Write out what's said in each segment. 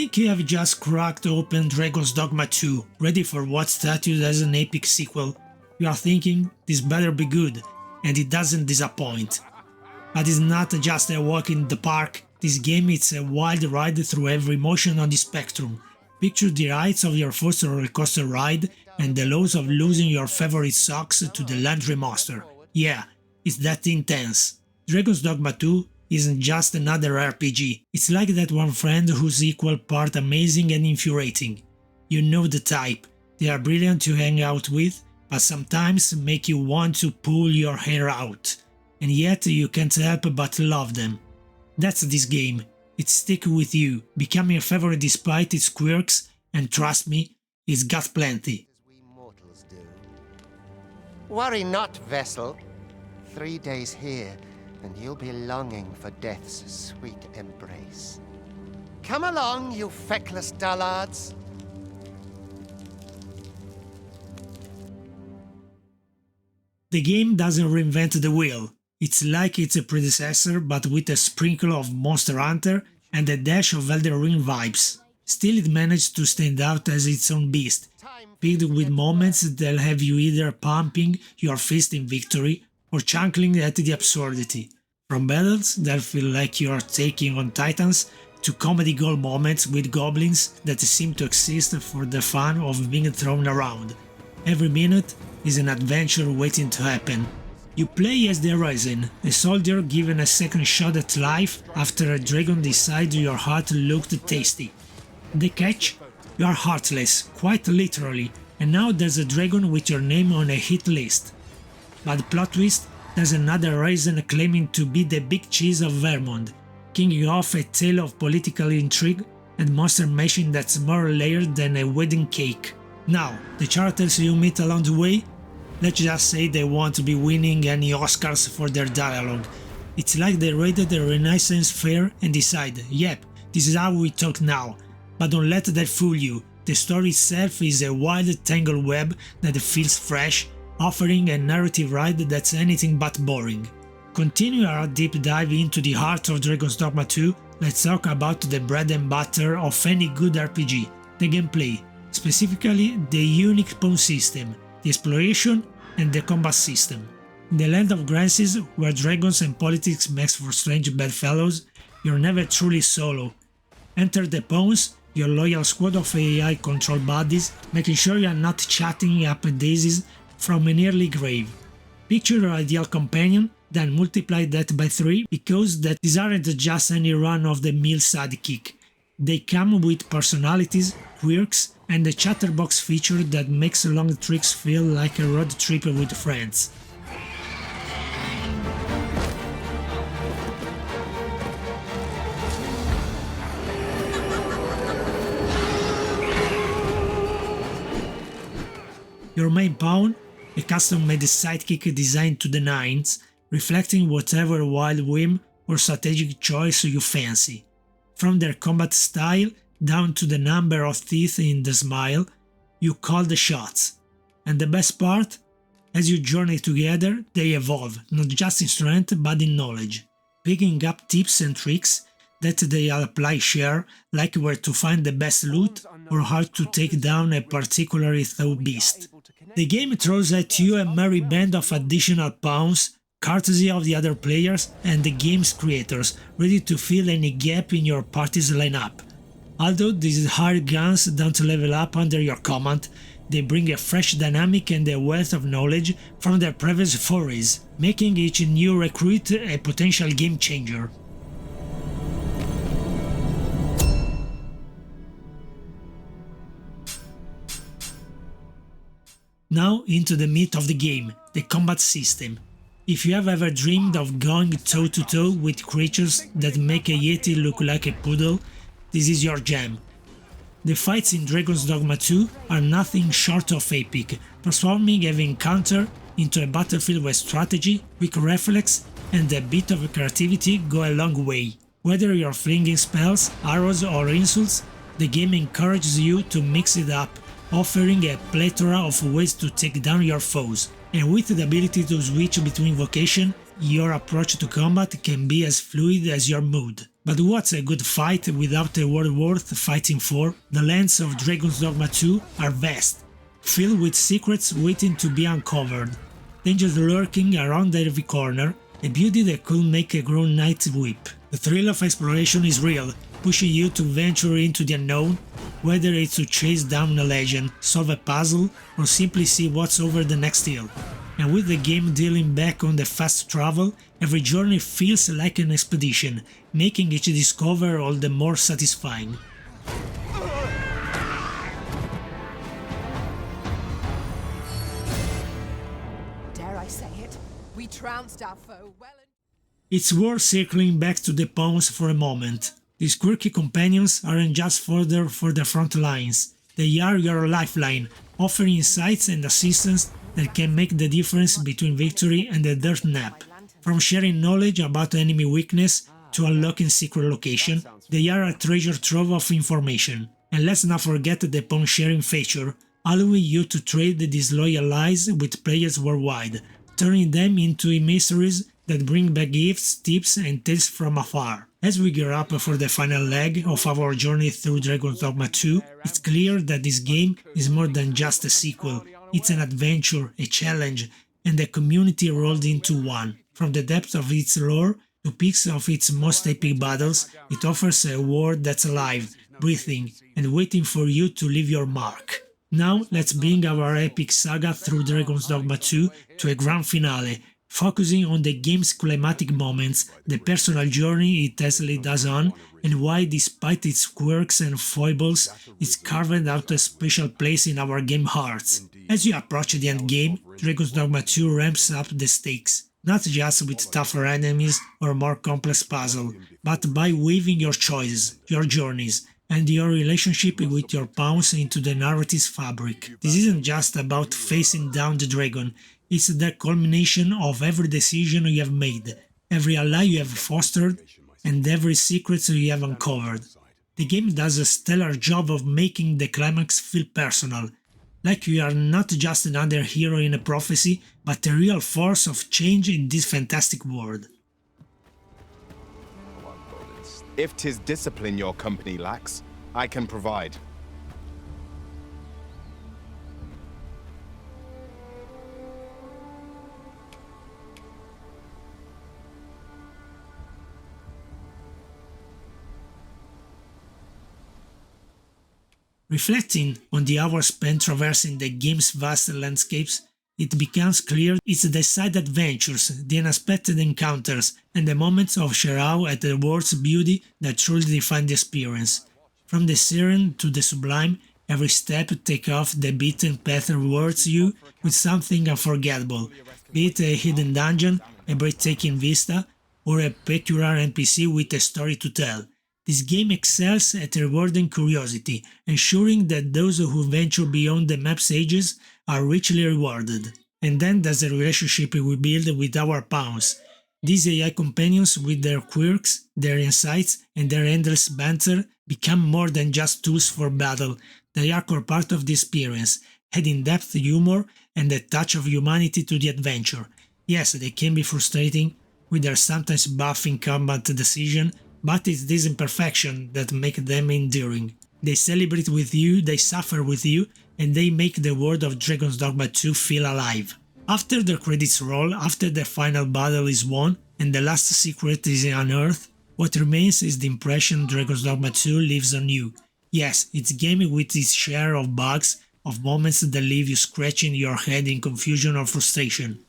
think you have just cracked open Dragon Dogma 2, ready for what's statued as an epic sequel. You are thinking, this better be good, and it doesn't disappoint. But it's not just a walk in the park, this game is a wild ride through every emotion on the spectrum. Picture the heights of your first roller coaster ride and the lows of losing your favorite socks to the laundry monster. Yeah, it's that intense. Dragon's Dogma 2 isn't just another RPG, it's like that one friend who's equal part amazing and infuriating. You know the type, they are brilliant to hang out with, but sometimes make you want to pull your hair out, and yet you can't help but love them. That's this game, it sticks with you, becoming a favorite despite its quirks, and trust me, it's got plenty. We mortals do. Worry not, vessel. 3 days here, and you'll be longing for death's sweet embrace. Come along, you feckless dullards. The game doesn't reinvent the wheel. It's like it's a predecessor but with a sprinkle of Monster Hunter and a dash of Elden Ring vibes. Still it managed to stand out as its own beast, filled with moments that'll have you either pumping your fist in victory or chuckling at the absurdity. From battles that feel like you're taking on titans, to comedy gold moments with goblins that seem to exist for the fun of being thrown around. Every minute is an adventure waiting to happen. You play as the Raisin, a soldier given a second shot at life after a dragon decides your heart looked tasty. The catch? You are heartless, quite literally, and now there's a dragon with your name on a hit list. But plot twist, there's another Raisin claiming to be the big cheese of Vermont, kicking off a tale of political intrigue and monster mashing that's more layered than a wedding cake. Now, the characters you meet along the way? Let's just say they won't be winning any Oscars for their dialogue. It's like they raided a Renaissance fair and decide, yep, this is how we talk now. But don't let that fool you, the story itself is a wild tangled web that feels fresh, offering a narrative ride that's anything but boring. Continue our deep dive into the heart of Dragon's Dogma 2, let's talk about the bread and butter of any good RPG, the gameplay, specifically the unique pawn system, the exploration and the combat system. In the land of glances, where dragons and politics makes for strange bedfellows, you're never truly solo. Enter the pawns, your loyal squad of AI-controlled buddies, making sure you're not chatting up daisies from an early grave. Picture your ideal companion, then multiply that by 3, because that these aren't just any run-of-the-mill sidekick. They come with personalities, quirks, and a chatterbox feature that makes long treks feel like a road trip with friends. Your main pawn, a custom-made sidekick designed to the nines, reflecting whatever wild whim or strategic choice you fancy. From their combat style down to the number of teeth in the smile, you call the shots. And the best part? As you journey together, they evolve, not just in strength but in knowledge, picking up tips and tricks that they'll apply share, like where to find the best loot or how to take down a particularly tough beast. The game throws at you a merry band of additional pawns, courtesy of the other players and the game's creators, ready to fill any gap in your party's lineup. Although these hired guns don't level up under your command, they bring a fresh dynamic and a wealth of knowledge from their previous forays, making each new recruit a potential game changer. Now into the meat of the game, the combat system. If you have ever dreamed of going toe-to-toe with creatures that make a Yeti look like a poodle, this is your jam. The fights in Dragon's Dogma 2 are nothing short of epic, transforming every encounter into a battlefield where strategy, quick reflex and a bit of creativity go a long way. Whether you're flinging spells, arrows or insults, the game encourages you to mix it up, offering a plethora of ways to take down your foes. And with the ability to switch between vocation, your approach to combat can be as fluid as your mood. But what's a good fight without a world worth fighting for? The lands of Dragon Dogma 2 are vast, filled with secrets waiting to be uncovered, dangers lurking around every corner, a beauty that could make a grown knight weep. The thrill of exploration is real, pushing you to venture into the unknown, whether it's to chase down a legend, solve a puzzle, or simply see what's over the next hill. And with the game dealing back on the fast travel, every journey feels like an expedition, making each discovery all the more satisfying. Dare I say it? We trounced our foe well and... It's worth circling back to the pawns for a moment. These quirky companions aren't just fodder for the front lines, they are your lifeline, offering insights and assistance that can make the difference between victory and a dirt nap. From sharing knowledge about enemy weakness to unlocking secret location, they are a treasure trove of information. And let's not forget the pawn sharing feature, allowing you to trade these loyal allies with players worldwide, turning them into emissaries that bring back gifts, tips and tales from afar. As we gear up for the final leg of our journey through Dragon Dogma 2, it's clear that this game is more than just a sequel. It's an adventure, a challenge, and a community rolled into one. From the depth of its lore to peaks of its most epic battles, it offers a world that's alive, breathing, and waiting for you to leave your mark. Now let's bring our epic saga through Dragon's Dogma 2 to a grand finale, focusing on the game's climatic moments, the personal journey it has led us on, and why, despite its quirks and foibles, it's carved out a special place in our game hearts. As you approach the endgame, Dragon's Dogma 2 ramps up the stakes, not just with tougher enemies or more complex puzzles, but by weaving your choices, your journeys, and your relationship with your pawns into the narrative's fabric. This isn't just about facing down the dragon, it's the culmination of every decision you have made, every ally you have fostered, and every secret you have uncovered. The game does a stellar job of making the climax feel personal, like you are not just another hero in a prophecy, but a real force of change in this fantastic world. If 'tis discipline your company lacks, I can provide. Reflecting on the hours spent traversing the game's vast landscapes, it becomes clear it's the side adventures, the unexpected encounters, and the moments of sheer awe at the world's beauty that truly define the experience. From the serene to the sublime, every step take off the beaten path rewards you with something unforgettable, be it a hidden dungeon, a breathtaking vista, or a peculiar NPC with a story to tell. This game excels at rewarding curiosity, ensuring that those who venture beyond the map's edges are richly rewarded. And then there's the relationship we build with our pawns. These AI companions, with their quirks, their insights, and their endless banter, become more than just tools for battle. They are core part of the experience, adding depth, humor, and a touch of humanity to the adventure. Yes, they can be frustrating, with their sometimes baffling combat decision, but it's this imperfection that make them enduring. They celebrate with you, they suffer with you, and they make the world of Dragon's Dogma 2 feel alive. After the credits roll, after the final battle is won, and the last secret is unearthed, what remains is the impression Dragon's Dogma 2 leaves on you. Yes, it's a game with its share of bugs, of moments that leave you scratching your head in confusion or frustration.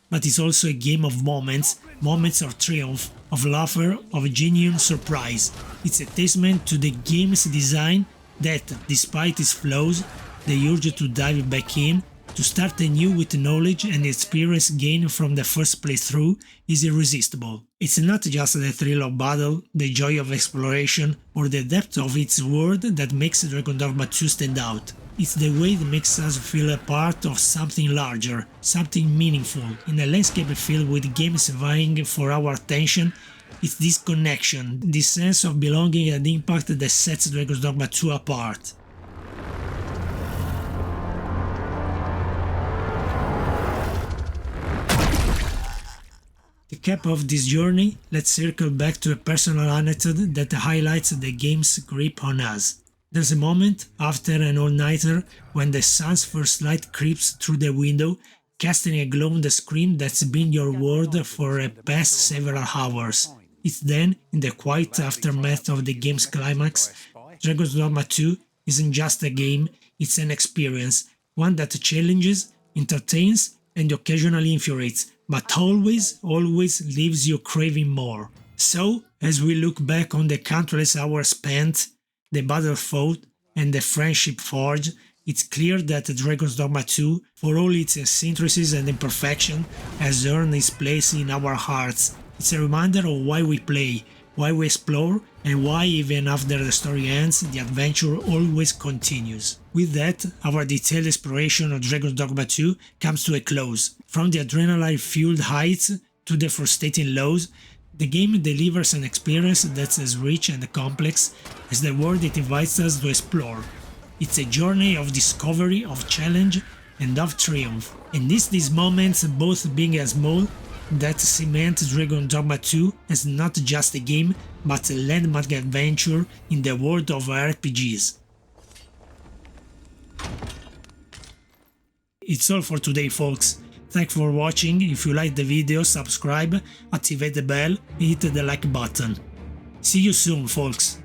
But it's also a game of moments of triumph, of laughter, of genuine surprise. It's a testament to the game's design that, despite its flaws, the urge to dive back in, to start anew with knowledge and experience gained from the first playthrough is irresistible. It's not just the thrill of battle, the joy of exploration, or the depth of its world that makes Dragon Dogma 2 stand out. It's the way it makes us feel a part of something larger, something meaningful. In a landscape filled with games vying for our attention, it's this connection, this sense of belonging and impact that sets Dragon's Dogma 2 apart. recap of this journey, let's circle back to a personal anecdote that highlights the game's grip on us. There's a moment after an all-nighter when the sun's first light creeps through the window, casting a glow on the screen that's been your world for the past several hours. It's then, in the quiet aftermath of the game's climax, Dragon Dogma 2 isn't just a game, it's an experience, one that challenges, entertains, and occasionally infuriates, but always leaves you craving more. So, as we look back on the countless hours spent, the battle fought, and the friendship forged, it's clear that Dragon's Dogma 2, for all its eccentricities and imperfection, has earned its place in our hearts. It's a reminder of why we play, why we explore, and why even after the story ends, the adventure always continues. With that, our detailed exploration of Dragon's Dogma 2 comes to a close. From the adrenaline-fueled heights to the frustrating lows, the game delivers an experience that's as rich and complex as the world it invites us to explore. It's a journey of discovery, of challenge, and of triumph. And it's these moments, both big and small, that cement Dragon Dogma 2 as not just a game, but a landmark adventure in the world of RPGs. It's all for today, folks. Thanks for watching. If you liked the video, subscribe, activate the bell, and hit the like button. See you soon, folks.